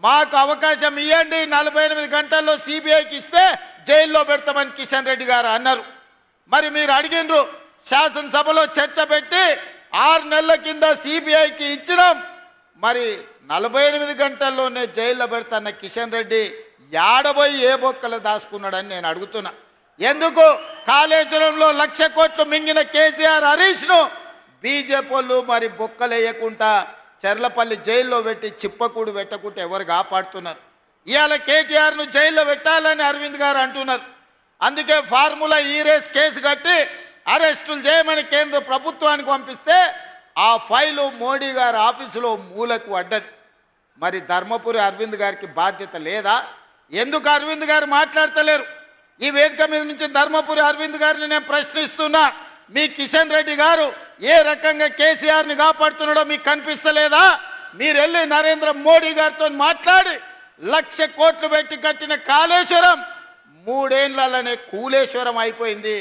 మాకు అవకాశం ఇవ్వండి, 48 గంటల్లో సిబిఐకి ఇస్తే జైల్లో పెడతామని కిషన్ రెడ్డి గారు అన్నారు. మరి మీరు అడిగినరు, శాసనసభలో చర్చ పెట్టి 6 నెలల కింద సిబిఐకి ఇచ్చినాం. మరి 48 గంటల్లోనే జైల్లో పెడతాన్న కిషన్ రెడ్డి యాడబోయి ఏ బొక్కలు దాచుకున్నాడని నేను అడుగుతున్నా. ఎందుకు కాళేశ్వరంలో 1,00,000 కోట్లు మింగిన కేసీఆర్ హరీష్ను బీజేపీ వాళ్ళు మరి బొక్కలేయకుండా చెర్లపల్లి జైల్లో పెట్టి చిప్పకూడు పెట్టకుంటే ఎవరు కాపాడుతున్నారు? ఇవాళ కేటీఆర్ను జైల్లో పెట్టాలని అరవింద్ గారు అంటున్నారు. అందుకే ఫార్ములా ఈ రేస్ కేసు కట్టి అరెస్టులు చేయమని కేంద్ర ప్రభుత్వానికి పంపిస్తే ఆ ఫైలు మోడీ గారి ఆఫీసులో మూలకు పడ్డది. మరి ధర్మపురి అరవింద్ గారికి బాధ్యత లేదా? ఎందుకు అరవింద్ గారు మాట్లాడతలేరు? ఈ వేదిక మీద నుంచి ధర్మపురి అరవింద్ గారిని నేను ప్రశ్నిస్తున్నా. మీ కిషన్ రెడ్డి గారు ఏ రకంగా కేసీఆర్ని కాపాడుతున్నాడో మీకు కనిపిస్తలేదా? మీరు వెళ్ళి నరేంద్ర మోడీ గారితో మాట్లాడి 1,00,000 కోట్లు పెట్టి కట్టిన కాళేశ్వరం 3 ఏళ్లలోనే కూలేశ్వరం అయిపోయింది.